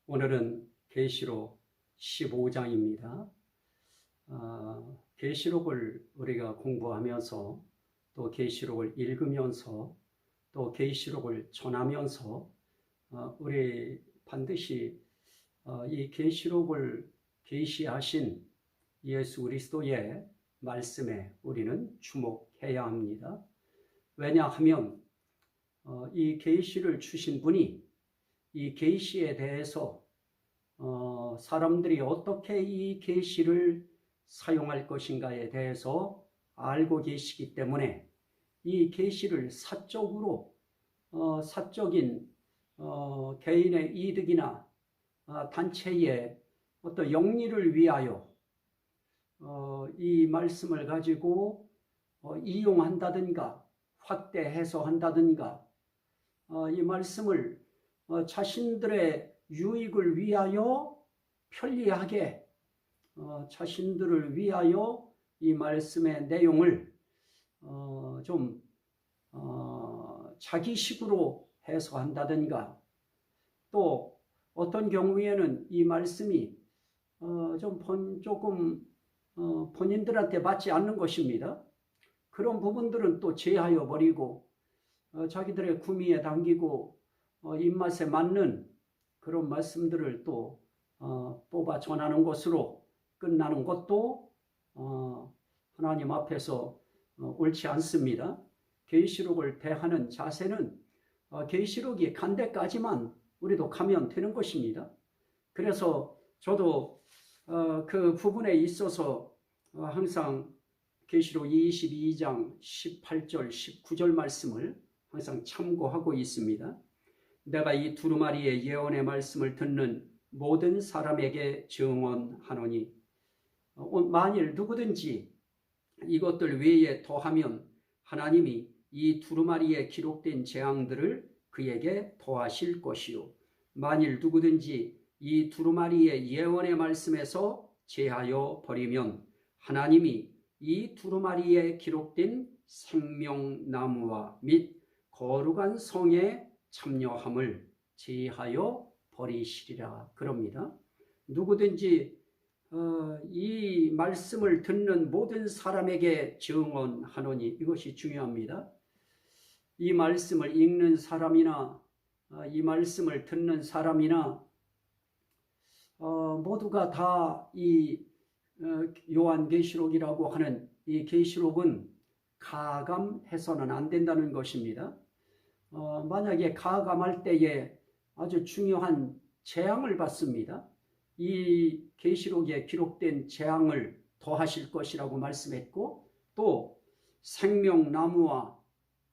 오늘은 계시록 15장입니다. 계시록을 우리가 공부하면서 또 계시록을 읽으면서 또 계시록을 전하면서 우리 반드시 이 계시록을 계시하신 예수 그리스도의 말씀에 우리는 주목해야 합니다. 왜냐하면 이 계시를 주신 분이 이 계시에 대해서 사람들이 어떻게 이 계시를 사용할 것인가에 대해서 알고 계시기 때문에 이 계시를 사적으로 사적인 개인의 이득이나 단체의 어떤 영리를 위하여 이 말씀을 가지고 이용한다든가 확대해석한다든가 이 말씀을 자신들의 유익을 위하여 편리하게 자신들을 위하여 이 말씀의 내용을 좀 자기식으로 해석한다든가 또 어떤 경우에는 이 말씀이 조금 본인들한테 맞지 않는 것입니다. 그런 부분들은 또 제하여 버리고 자기들의 구미에 당기고 입맛에 맞는 그런 말씀들을 또 뽑아 전하는 것으로 끝나는 것도 하나님 앞에서 옳지 않습니다. 계시록을 대하는 자세는 계시록이 간 데까지만 우리도 가면 되는 것입니다. 그래서 저도 그 부분에 있어서 항상 계시록 22장 18절 19절 말씀을 항상 참고하고 있습니다. 내가 이 두루마리의 예언의 말씀을 듣는 모든 사람에게 증언하노니 만일 누구든지 이것들 외에 더하면 하나님이 이 두루마리에 기록된 재앙들을 그에게 더하실 것이요 만일 누구든지 이 두루마리의 예언의 말씀에서 제하여 버리면 하나님이 이 두루마리에 기록된 생명나무와 및 거룩한 성에 참여함을 제하여 버리시리라 그럽니다. 누구든지 이 말씀을 듣는 모든 사람에게 증언하노니 이것이 중요합니다. 이 말씀을 읽는 사람이나 이 말씀을 듣는 사람이나 모두가 다 이 요한계시록이라고 하는 이 계시록은 가감해서는 안 된다는 것입니다. 만약에 가감할 때에 아주 중요한 재앙을 받습니다. 이 계시록에 기록된 재앙을 더하실 것이라고 말씀했고 또 생명나무와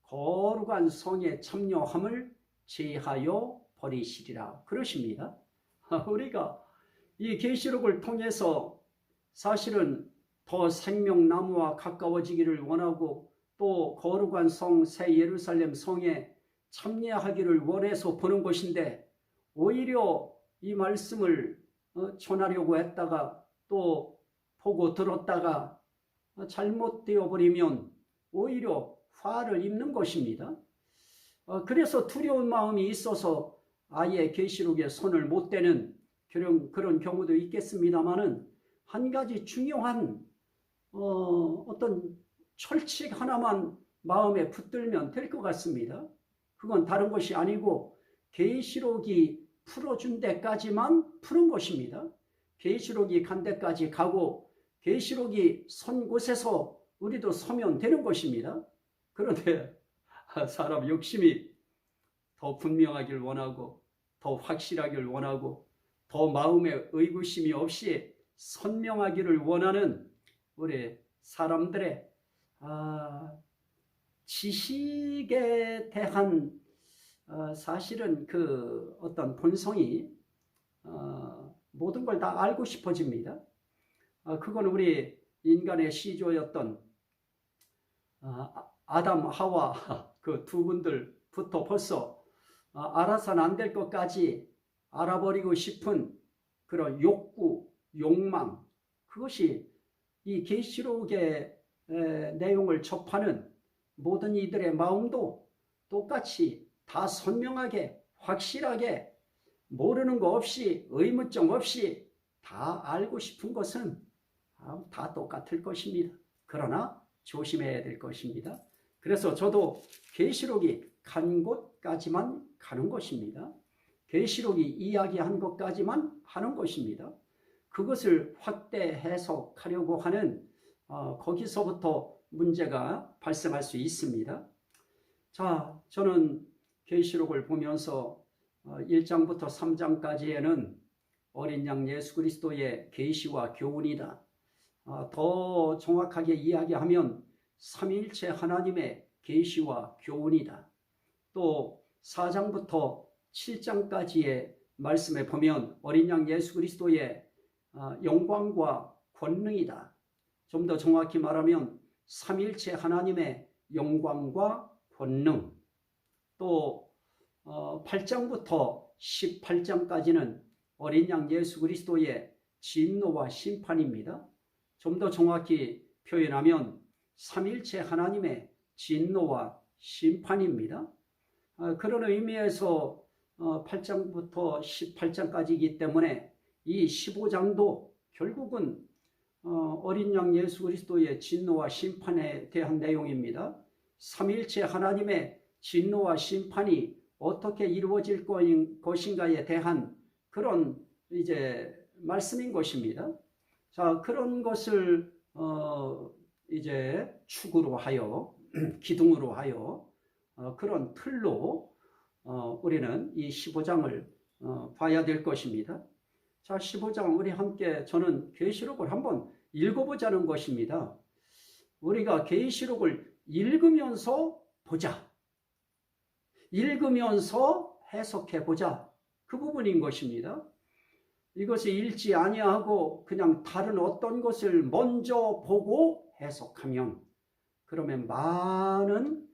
거룩한 성에 참여함을 제하여 버리시리라 그러십니다. 우리가 이 계시록을 통해서 사실은 더 생명나무와 가까워지기를 원하고 또 거룩한 성 새 예루살렘 성에 참여하기를 원해서 보는 것인데 오히려 이 말씀을 전하려고 했다가 또 보고 들었다가 잘못되어 버리면 오히려 화를 입는 것입니다. 그래서 두려운 마음이 있어서 아예 계시록에 손을 못 대는 그런 경우도 있겠습니다만은 한 가지 중요한 어떤 철칙 하나만 마음에 붙들면 될 것 같습니다. 그건 다른 것이 아니고 계시록이 풀어준 데까지만 푸는 것입니다. 계시록이 간 데까지 가고 계시록이 선 곳에서 우리도 서면 되는 것입니다. 그런데 사람 욕심이 더 분명하길 원하고 더 확실하길 원하고 더 마음에 의구심이 없이 선명하기를 원하는 우리 사람들의 지식에 대한 사실은 그 어떤 본성이 모든 걸 다 알고 싶어집니다. 그건 우리 인간의 시조였던 아담 하와 그 두 분들부터 벌써 알아서는 안 될 것까지 알아버리고 싶은 그런 욕구, 욕망 그것이 이 계시록의 내용을 접하는 모든 이들의 마음도 똑같이 다 선명하게 확실하게 모르는 거 없이 의문점 없이 다 알고 싶은 것은 다 똑같을 것입니다. 그러나 조심해야 될 것입니다. 그래서 저도 계시록이 간 곳까지만 가는 것입니다. 계시록이 이야기한 것까지만 하는 것입니다. 그것을 확대 해석하려고 하는 거기서부터 문제가 발생할 수 있습니다. 자, 저는 계시록을 보면서 1장부터 3장까지에는 어린 양 예수 그리스도의 계시와 교훈이다. 더 정확하게 이야기하면 삼위일체 하나님의 계시와 교훈이다. 또 4장부터 7장까지의 말씀에 보면 어린 양 예수 그리스도의 영광과 권능이다. 좀 더 정확히 말하면 삼위일체 하나님의 영광과 권능. 또 8장부터 18장까지는 어린 양 예수 그리스도의 진노와 심판입니다. 좀 더 정확히 표현하면 삼위일체 하나님의 진노와 심판입니다. 그런 의미에서 8장부터 18장까지이기 때문에 이 15장도 결국은 어린 양 예수 그리스도의 진노와 심판에 대한 내용입니다. 삼위일체 하나님의 진노와 심판이 어떻게 이루어질 것인가에 대한 그런 이제 말씀인 것입니다. 자, 그런 것을 이제 축으로 하여 기둥으로 하여 그런 틀로 우리는 이 15장을 봐야 될 것입니다. 자, 15장 우리 함께 저는 계시록을 한번 읽어보자는 것입니다. 우리가 계시록을 읽으면서 보자. 읽으면서 해석해보자. 그 부분인 것입니다. 이것을 읽지 아니하고 그냥 다른 어떤 것을 먼저 보고 해석하면 그러면 많은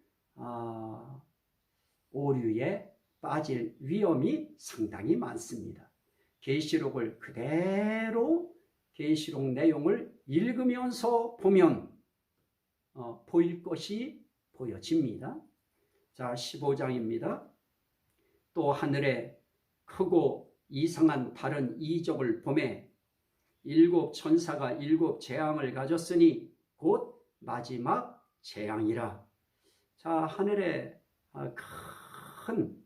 오류에 빠질 위험이 상당히 많습니다. 계시록을 그대로 계시록 내용을 읽으면서 보면 보일 것이 보여집니다. 자, 15장입니다. 또 하늘에 크고 이상한 다른 이적을 보매 일곱 천사가 일곱 재앙을 가졌으니 곧 마지막 재앙이라. 자, 하늘에 큰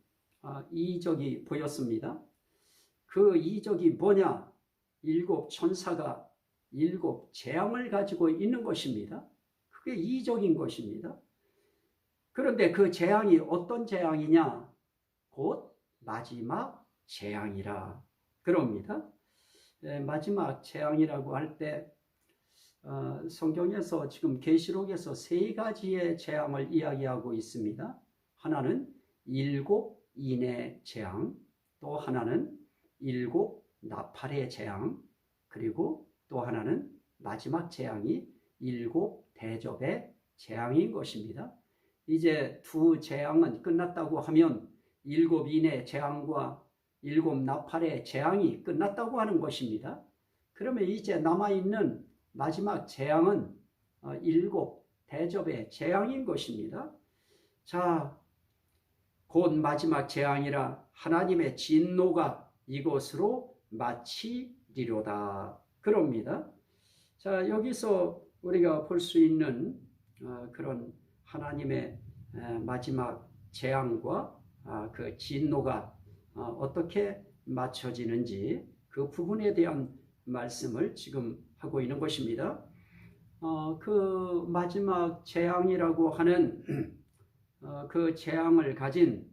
이적이 보였습니다. 그 이적이 뭐냐? 일곱 천사가 일곱 재앙을 가지고 있는 것입니다. 그게 이적인 것입니다. 그런데 그 재앙이 어떤 재앙이냐? 곧 마지막 재앙이라 그럽니다. 마지막 재앙이라고 할 때 성경에서 지금 계시록에서 세 가지의 재앙을 이야기하고 있습니다. 하나는 일곱 인의 재앙, 또 하나는 일곱 나팔의 재앙, 그리고 또 하나는 마지막 재앙이 일곱 대접의 재앙인 것입니다. 이제 두 재앙은 끝났다고 하면 일곱 인의 재앙과 일곱 나팔의 재앙이 끝났다고 하는 것입니다. 그러면 이제 남아있는 마지막 재앙은 일곱 대접의 재앙인 것입니다. 자, 곧 마지막 재앙이라 하나님의 진노가 이곳으로 마치리로다 그럽니다. 자, 여기서 우리가 볼 수 있는 그런 하나님의 마지막 재앙과 그 진노가 어떻게 맞춰지는지 그 부분에 대한 말씀을 지금 하고 있는 것입니다. 그 마지막 재앙이라고 하는 그 재앙을 가진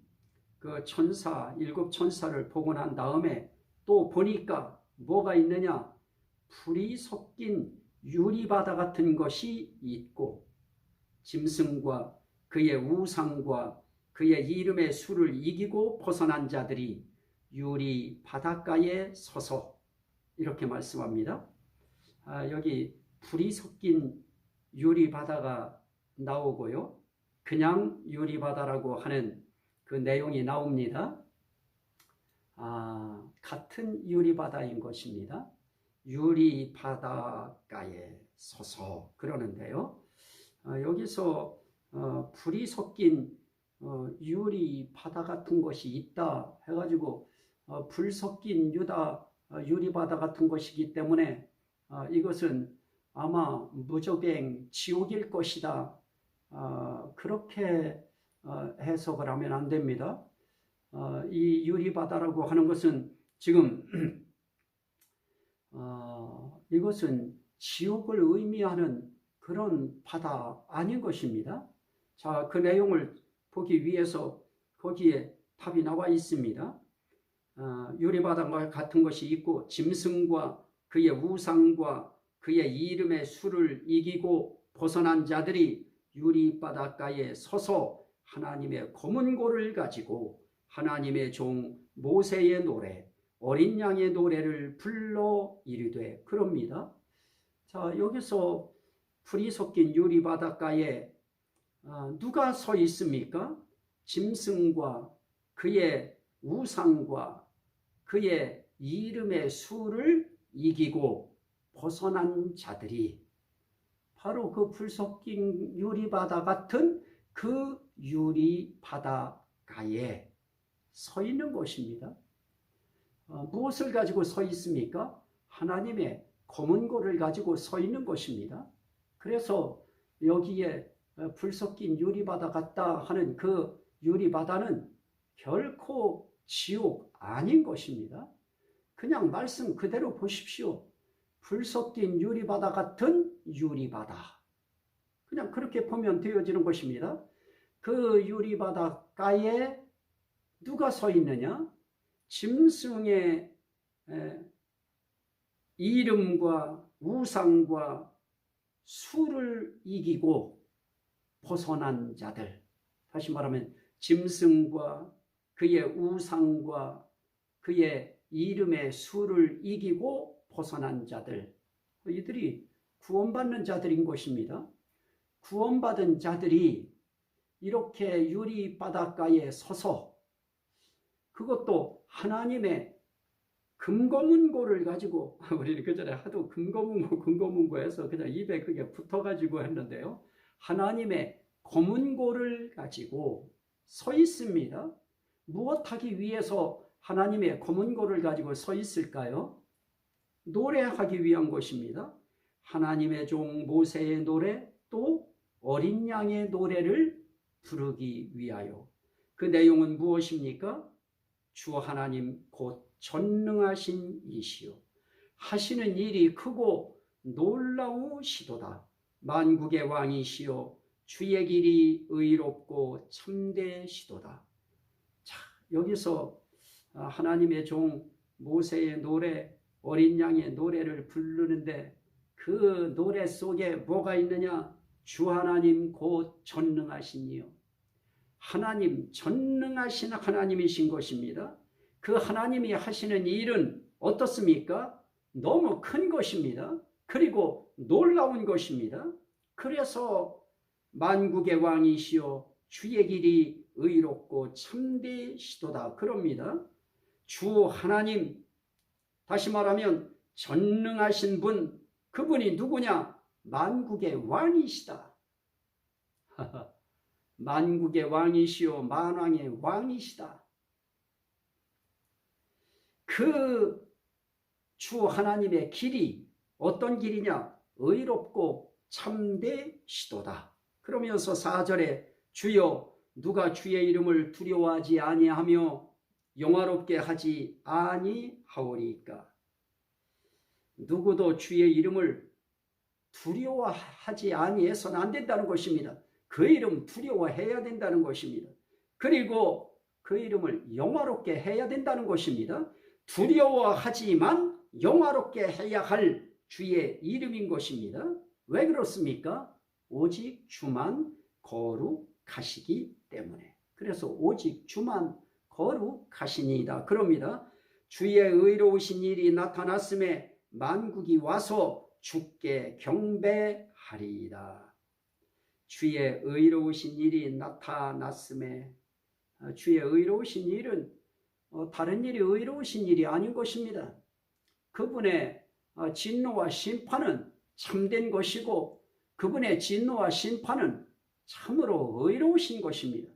그 천사, 일곱 천사를 보고 난 다음에 또 보니까 뭐가 있느냐? 불이 섞인 유리바다 같은 것이 있고 짐승과 그의 우상과 그의 이름의 수를 이기고 벗어난 자들이 유리 바닷가에 서서 이렇게 말씀합니다. 여기 불이 섞인 유리 바다가 나오고요. 그냥 유리 바다라고 하는 그 내용이 나옵니다. 같은 유리 바다인 것입니다. 유리 바닷가에 서서 그러는데요. 여기서 불이 섞인 유리 바다 같은 것이 있다 해가지고 불 섞인 유리바다 같은 것이기 때문에 이것은 아마 무적행 지옥일 것이다. 그렇게 해석을 하면 안 됩니다. 이 유리바다라고 하는 것은 지금 이것은 지옥을 의미하는 그런 바다 아닌 것입니다. 자, 그 내용을 보기 위해서 거기에 답이 나와 있습니다. 유리바다와 같은 것이 있고 짐승과 그의 우상과 그의 이름의 수를 이기고 벗어난 자들이 유리바닷가에 서서 하나님의 검은고를 가지고 하나님의 종 모세의 노래 어린 양의 노래를 불러 이르되 그럽니다. 자, 여기서 불이 섞인 유리바닷가에 누가 서 있습니까? 짐승과 그의 우상과 그의 이름의 수를 이기고 벗어난 자들이 바로 그 불 섞인 유리바다 같은 그 유리바닷가에 서 있는 것입니다. 무엇을 가지고 서 있습니까? 하나님의 검은고를 가지고 서 있는 것입니다. 그래서 여기에 불 섞인 유리바다 같다 하는 그 유리바다는 결코 지옥 아닌 것입니다. 그냥 말씀 그대로 보십시오. 불 섞인 유리바다 같은 유리바다. 그냥 그렇게 보면 되어지는 것입니다. 그 유리바닷가에 누가 서 있느냐? 짐승의 이름과 우상과 수를 이기고 벗어난 자들. 다시 말하면 짐승과 그의 우상과 그의 이름의 수를 이기고 벗어난 자들. 이들이 구원받는 자들인 것입니다. 구원받은 자들이 이렇게 유리바닷가에 서서 그것도 하나님의 금고문고를 가지고 우리는 그전에 하도 금고문고 해서 그냥 입에 그게 붙어가지고 했는데요. 하나님의 검은고를 가지고 서 있습니다. 무엇하기 위해서 하나님의 검은고를 가지고 서 있을까요? 노래하기 위한 것입니다. 하나님의 종 모세의 노래 또 어린 양의 노래를 부르기 위하여. 그 내용은 무엇입니까? 주 하나님 곧 전능하신 이시요 하시는 일이 크고 놀라우시도다. 만국의 왕이시요 주의 길이 의롭고 참되시도다. 자, 여기서 하나님의 종 모세의 노래 어린 양의 노래를 부르는데 그 노래 속에 뭐가 있느냐? 주 하나님 곧 전능하시니요. 하나님, 전능하신 하나님이신 것입니다. 그 하나님이 하시는 일은 어떻습니까? 너무 큰 것입니다. 그리고 놀라운 것입니다. 그래서 만국의 왕이시여 주의 길이 의롭고 참되시도다 그럽니다. 주 하나님, 다시 말하면 전능하신 분, 그분이 누구냐? 만국의 왕이시다. 만국의 왕이시오 만왕의 왕이시다. 그 주 하나님의 길이 어떤 길이냐? 의롭고 참되시도다. 그러면서 4절에 주여 누가 주의 이름을 두려워하지 아니하며 영화롭게 하지 아니하오리까. 누구도 주의 이름을 두려워하지 아니해서는 안 된다는 것입니다. 그 이름 두려워해야 된다는 것입니다. 그리고 그 이름을 영화롭게 해야 된다는 것입니다. 두려워하지만 영화롭게 해야 할 주의 이름인 것입니다. 왜 그렇습니까? 오직 주만 거룩하시기 때문에. 그래서 오직 주만 거룩하시니이다 그럽니다. 주의 의로우신 일이 나타났음에 만국이 와서 주께 경배하리이다. 주의 의로우신 일이 나타났음에, 주의 의로우신 일은 다른 일이 의로우신 일이 아닌 것입니다. 그분의 진노와 심판은 참된 것이고 그분의 진노와 심판은 참으로 의로우신 것입니다.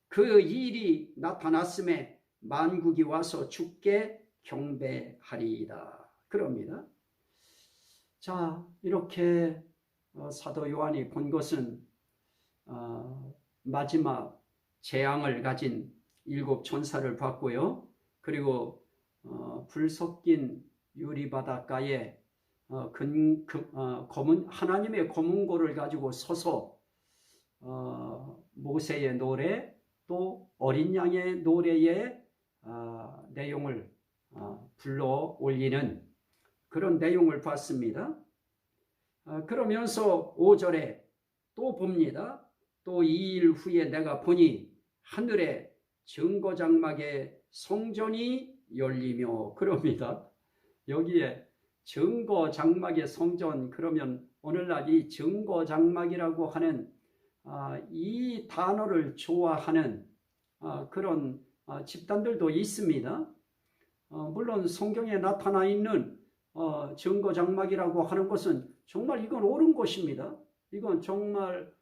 그 일이 나타났음에 만국이 와서 주께 경배하리이다. 그럽니다. 자, 이렇게 사도 요한이 본 것은 마지막 재앙을 가진 7 천사를 봤고요. 그리고 불 섞인 유리바닷가에 하나님의 검은고를 가지고 서서 모세의 노래 또 어린 양의 노래의 내용을 불러 올리는 그런 내용을 봤습니다. 그러면서 5절에 또 봅니다. 또 2일 후에 내가 보니 하늘에 증거장막의 성전이 열리며 그럽니다. 여기에 증거장막의 성전 그러면 오늘날 이 증거장막이라고 하는 이 단어를 좋아하는 그런 집단들도 있습니다. 물론 성경에 나타나 있는 증거장막이라고 하는 것은 정말 이건 옳은 것입니다. 이건 정말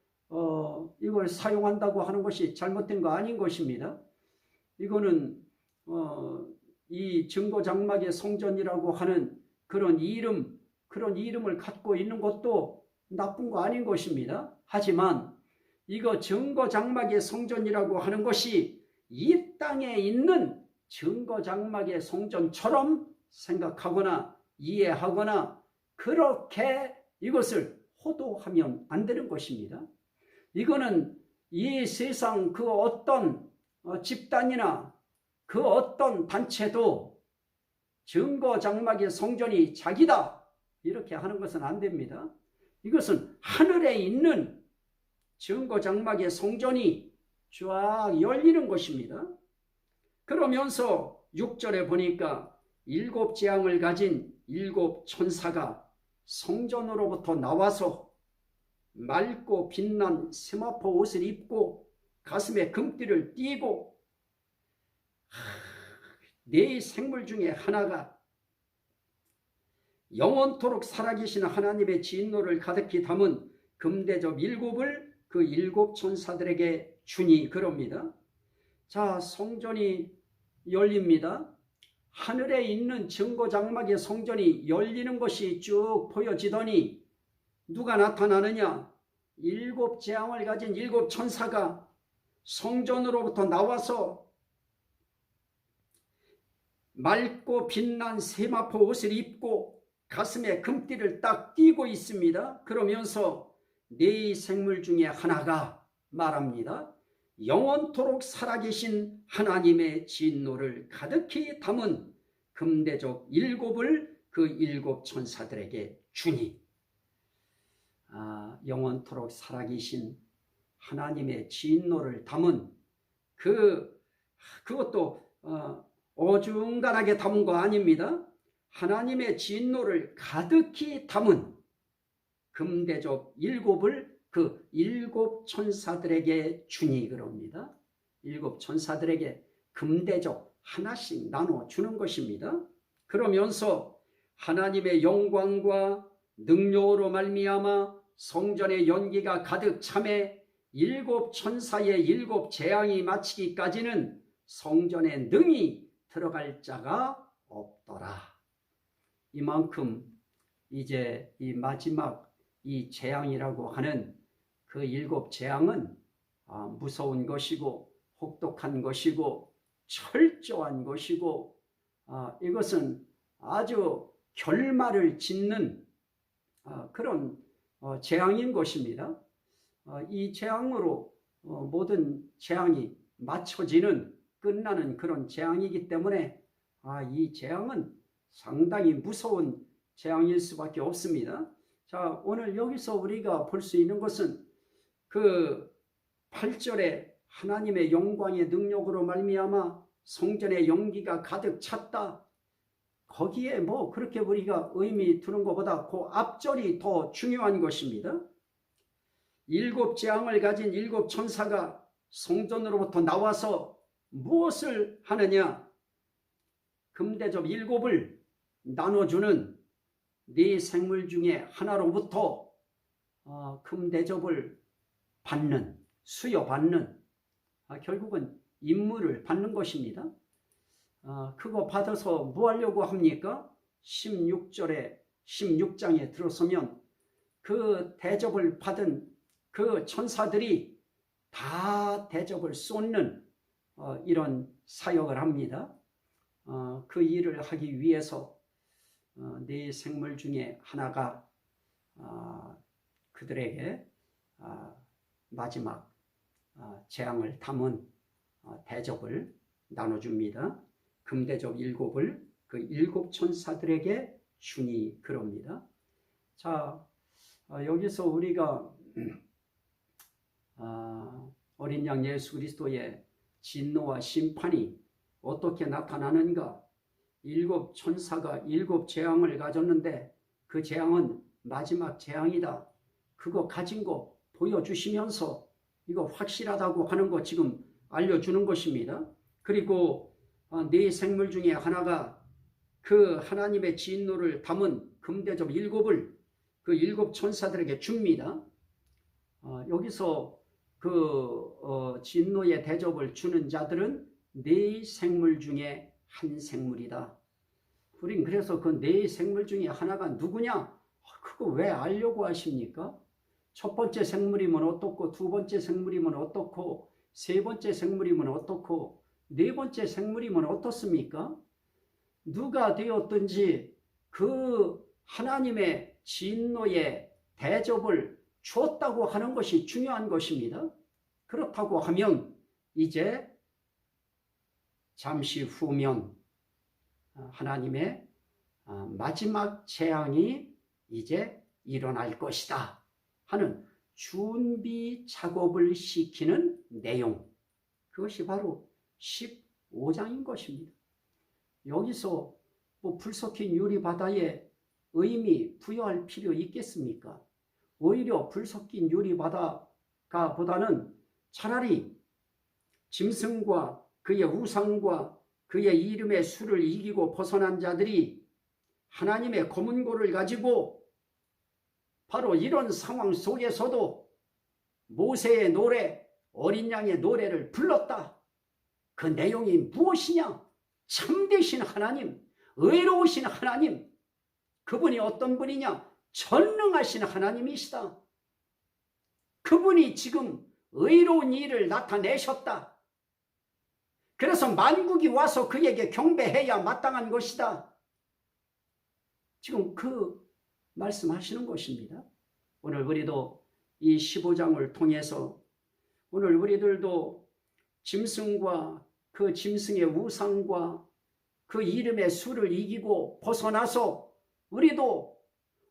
이걸 사용한다고 하는 것이 잘못된 거 아닌 것입니다. 이거는 이 증거장막의 성전이라고 하는 그런 이름을 갖고 있는 것도 나쁜 거 아닌 것입니다. 하지만 이거 증거장막의 성전이라고 하는 것이 이 땅에 있는 증거장막의 성전처럼 생각하거나 이해하거나 그렇게 이것을 호도하면 안 되는 것입니다. 이거는 이 세상 그 어떤 집단이나 그 어떤 단체도 증거장막의 성전이 자기다 이렇게 하는 것은 안 됩니다. 이것은 하늘에 있는 증거장막의 성전이 쫙 열리는 것입니다. 그러면서 6절에 보니까 7 재앙을 가진 7 천사가 성전으로부터 나와서 맑고 빛난 세마포 옷을 입고 가슴에 금띠를 띠고 네 생물 중에 하나가 영원토록 살아계신 하나님의 진노를 가득히 담은 금대접 7을 그 7 천사들에게 주니 그럽니다. 자, 성전이 열립니다. 하늘에 있는 증거장막의 성전이 열리는 것이 쭉 보여지더니 누가 나타나느냐? 7 재앙을 가진 7 천사가 성전으로부터 나와서 맑고 빛난 세마포 옷을 입고 가슴에 금띠를 딱 띠고 있습니다. 그러면서 네 생물 중에 하나가 말합니다. 영원토록 살아계신 하나님의 진노를 가득히 담은 금대접 7을 그 7 천사들에게 주니 영원토록 살아계신 하나님의 진노를 담은 그것도 어중간하게 담은 거 아닙니다. 하나님의 진노를 가득히 담은 금대접 7을 그 7 천사들에게 주니 그럽니다. 7 천사들에게 금대접 하나씩 나눠주는 것입니다. 그러면서 하나님의 영광과 능력으로 말미암아 성전의 연기가 가득 참에 7 천사의 7 재앙이 마치기까지는 성전에 능히 들어갈 자가 없더라. 이만큼 이제 이 마지막 이 재앙이라고 하는 그 7 재앙은 무서운 것이고 혹독한 것이고 철저한 것이고 이것은 아주 결말을 짓는 그런 재앙인 것입니다. 이 재앙으로 모든 재앙이 맞춰지는 끝나는 그런 재앙이기 때문에 이 재앙은 상당히 무서운 재앙일 수밖에 없습니다. 자, 오늘 여기서 우리가 볼 수 있는 것은 그 8절에 하나님의 영광의 능력으로 말미암아 성전의 연기가 가득 찼다. 거기에 뭐 그렇게 우리가 의미 두는 것보다 그 앞절이 더 중요한 것입니다. 7 재앙을 가진 7 천사가 성전으로부터 나와서 무엇을 하느냐? 금대접 7을 나눠주는 네 생물 중에 하나로부터 금대접을 받는, 수여받는 결국은 임무를 받는 것입니다. 그거 받아서 뭐 하려고 합니까? 16장에 들어서면 그 대접을 받은 그 천사들이 다 대접을 쏟는 이런 사역을 합니다. 그 일을 하기 위해서 네 생물 중에 하나가 그들에게 마지막 재앙을 담은 대접을 나눠줍니다. 금대접 7을 그 7 천사들에게 주니 그럽니다. 자, 여기서 우리가 어린 양 예수 그리스도의 진노와 심판이 어떻게 나타나는가? 7 천사가 7 재앙을 가졌는데 그 재앙은 마지막 재앙이다. 그거 가진 거 보여주시면서 이거 확실하다고 하는 거 지금 알려주는 것입니다. 그리고 네 생물 중에 하나가 그 하나님의 진노를 담은 금대접 7을 그 7 천사들에게 줍니다. 여기서 그 진노의 대접을 주는 자들은 네 생물 중에 한 생물이다. 우린 그래서 그 네 생물 중에 하나가 누구냐? 그거 왜 알려고 하십니까? 첫 번째 생물이면 어떻고, 두 번째 생물이면 어떻고, 세 번째 생물이면 어떻고, 네 번째 생물이면 어떻습니까? 누가 되었든지 그 하나님의 진노의 대접을 주었다고 하는 것이 중요한 것입니다. 그렇다고 하면 이제 잠시 후면 하나님의 마지막 재앙이 이제 일어날 것이다 하는 준비 작업을 시키는 내용, 그것이 바로 15장인 것입니다. 여기서 뭐 불 섞인 유리바다에 의미 부여할 필요 있겠습니까? 오히려 불 섞인 유리바다가 보다는 차라리 짐승과 그의 우상과 그의 이름의 수를 이기고 벗어난 자들이 하나님의 검은고를 가지고 바로 이런 상황 속에서도 모세의 노래, 어린 양의 노래를 불렀다. 그 내용이 무엇이냐? 참되신 하나님, 의로우신 하나님, 그분이 어떤 분이냐? 전능하신 하나님이시다. 그분이 지금 의로운 일을 나타내셨다. 그래서 만국이 와서 그에게 경배해야 마땅한 것이다. 지금 그 말씀하시는 것입니다. 오늘 우리도 이 15장을 통해서 오늘 우리들도 짐승과 그 짐승의 우상과 그 이름의 수를 이기고 벗어나서 우리도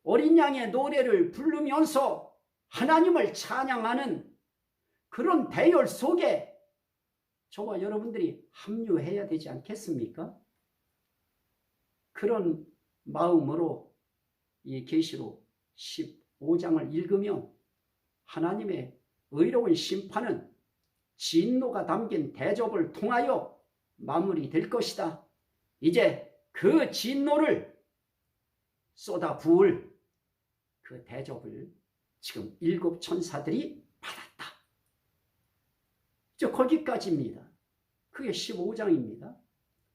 어린 양의 노래를 부르면서 하나님을 찬양하는 그런 대열 속에 저와 여러분들이 합류해야 되지 않겠습니까? 그런 마음으로 이 계시록 15장을 읽으면 하나님의 의로운 심판은 진노가 담긴 대접을 통하여 마무리될 것이다. 이제 그 진노를 쏟아 부을 그 대접을 지금 7 천사들이 받았다. 저 거기까지입니다. 그게 15장입니다.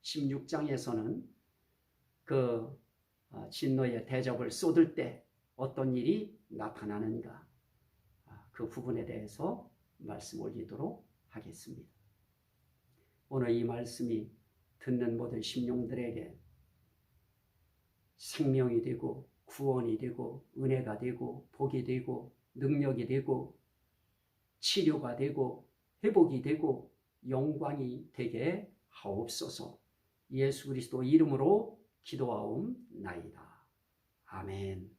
16장에서는 그 진노의 대접을 쏟을 때 어떤 일이 나타나는가, 그 부분에 대해서 말씀 올리도록 하겠습니다. 오늘 이 말씀이 듣는 모든 심령들에게 생명이 되고 구원이 되고 은혜가 되고 복이 되고 능력이 되고 치료가 되고 회복이 되고 영광이 되게 하옵소서. 예수 그리스도 이름으로 기도하옵나이다. 아멘.